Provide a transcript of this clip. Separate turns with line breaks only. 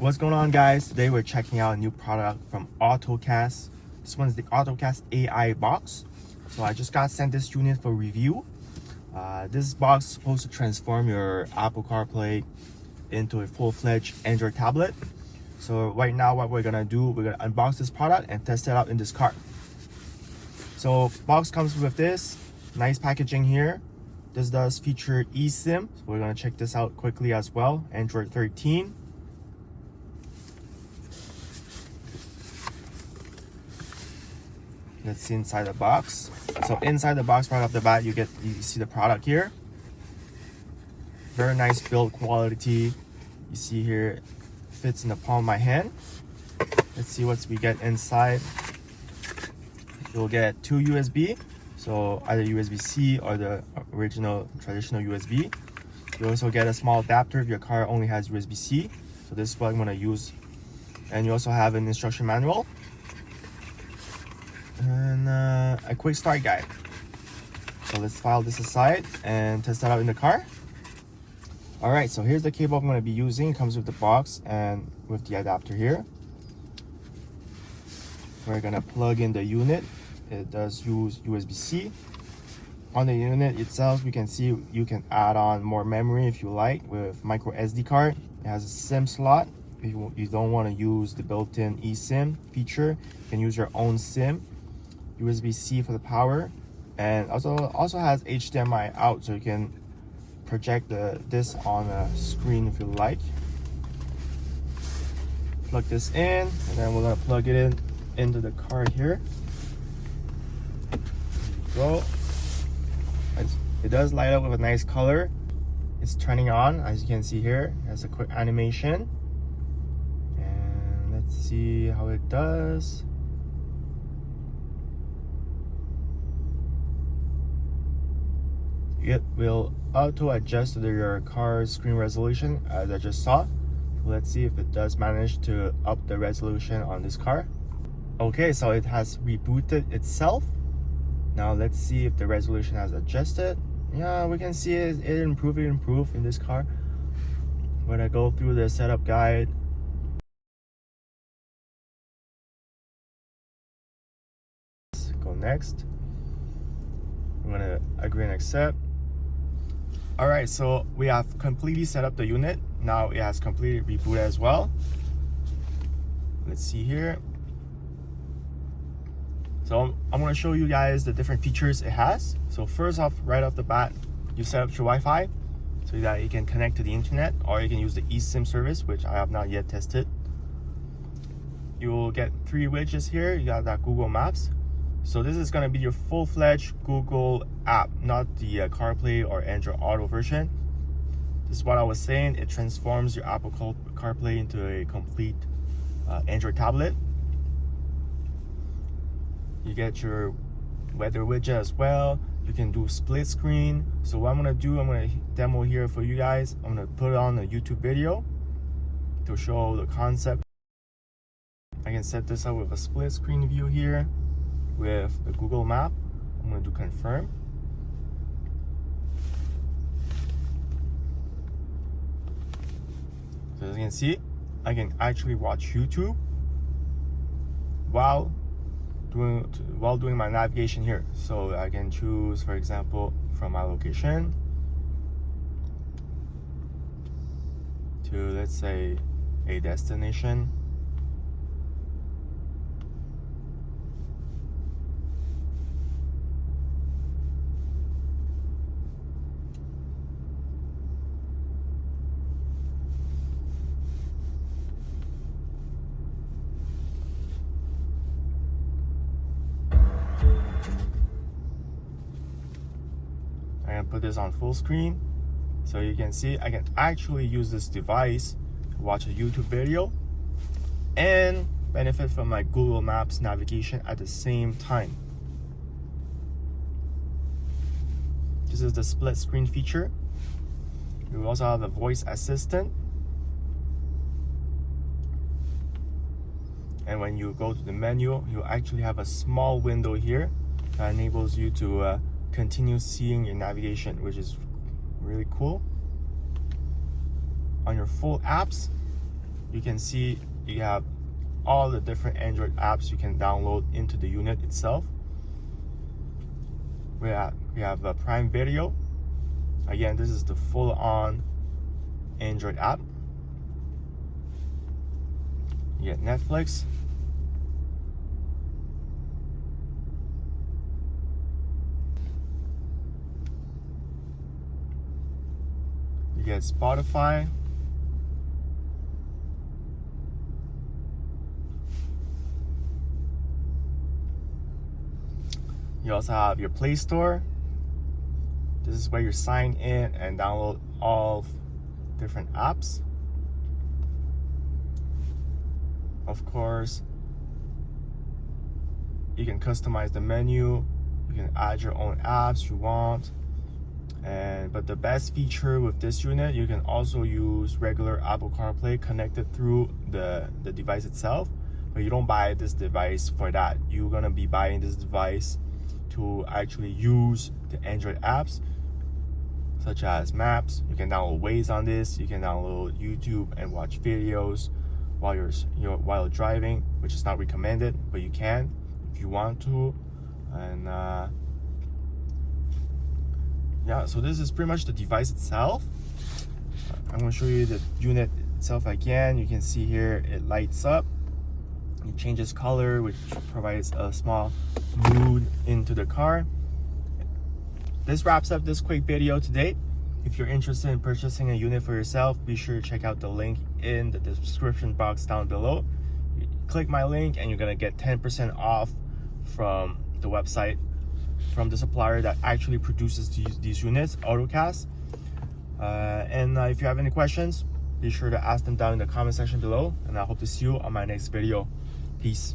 What's going on, guys? Today we're checking out a new product from Ottocast. This one's the Ottocast OttoAibox. So I just got sent this unit for review. This box is supposed to transform your Apple CarPlay into a full-fledged Android tablet. So right now what we're gonna do, we're gonna unbox this product and test it out in this car. So box comes with this nice packaging here. This does feature eSIM, so we're gonna check this out quickly as well. Android 13. Let's see inside the box. So inside the box, right off the bat, you see the product here. Very nice build quality. You see here, fits in the palm of my hand. Let's see what we get inside. You'll get 2 USB, so either USB-C or the original traditional USB. You also get a small adapter if your car only has USB-C. So this is what I'm gonna use. And you also have an instruction manual and a quick start guide. So let's file this aside and test that out in the car. All right, so here's the cable I'm going to be using. It comes with the box and with the adapter here. We're going to plug in the unit. It does use USB-C. On the unit itself, you can see you can add on more memory if you like with micro SD card. It has a SIM slot. If you don't want to use the built-in eSIM feature, you can use your own SIM. USB-C for the power, and also has HDMI out, so you can project this on a screen if you like. Plug this in, and then we're gonna plug it into the car here. Go. It does light up with a nice color. It's turning on, as you can see here. It has a quick animation, and let's see how it does. It will auto adjust to your car's screen resolution, as I just saw. Let's see if it does manage to up the resolution on this car. Okay, so it has rebooted itself. Now let's see if the resolution has adjusted. Yeah, we can see it improved in this car. When I go through the setup guide, go next. I'm gonna agree and accept. All right, so we have completely set up the unit. Now it has completely rebooted as well. Let's see here. So I'm going to show you guys the different features it has. So first off, right off the bat, you set up your Wi-Fi so that you can connect to the internet, or you can use the eSIM service, which I have not yet tested. You will get 3 widgets here. You got that Google Maps. So this is going to be your full-fledged Google app, not the CarPlay or Android Auto version. This is what I was saying. It transforms your Apple CarPlay into a complete Android tablet. You get your weather widget as well. You can do split screen. So what I'm going to do, I'm going to demo here for you guys. I'm going to put on a YouTube video to show the concept. I can set this up with a split screen view here with the Google map. I'm going to do confirm. So as you can see, I can actually watch YouTube while doing my navigation here. So I can choose, for example, from my location to, let's say, a destination. I can put this on full screen, so you can see I can actually use this device to watch a YouTube video and benefit from my Google Maps navigation at the same time. This is the split screen feature. You also have a voice assistant, and when you go to the menu, you actually have a small window here that enables you to continue seeing your navigation, which is really cool. On your full apps, you can see you have all the different Android apps you can download into the unit itself. We have a Prime Video. Again, this is the full-on Android app. You get Netflix. You get Spotify. You also have your Play Store. This is where you sign in and download all different apps. Of course, you can customize the menu. You can add your own apps you want. But the best feature with this unit, you can also use regular Apple CarPlay connected through the device itself. But you don't buy this device for that. You're gonna be buying this device to actually use the Android apps, such as Maps. You can download Waze on this. You can download YouTube and watch videos while you're driving, which is not recommended, but you can if you want to. And yeah, so this is pretty much the device itself. I'm going to show you the unit itself again. You can see here it lights up. It changes color, which provides a small mood into the car. This wraps up this quick video today. If you're interested in purchasing a unit for yourself, be sure to check out the link in the description box down below. You click my link and you're gonna get 10% off from the website, from the supplier that actually produces these units, Ottocast. If you have any questions, be sure to ask them down in the comment section below, and I hope to see you on my next video. Peace.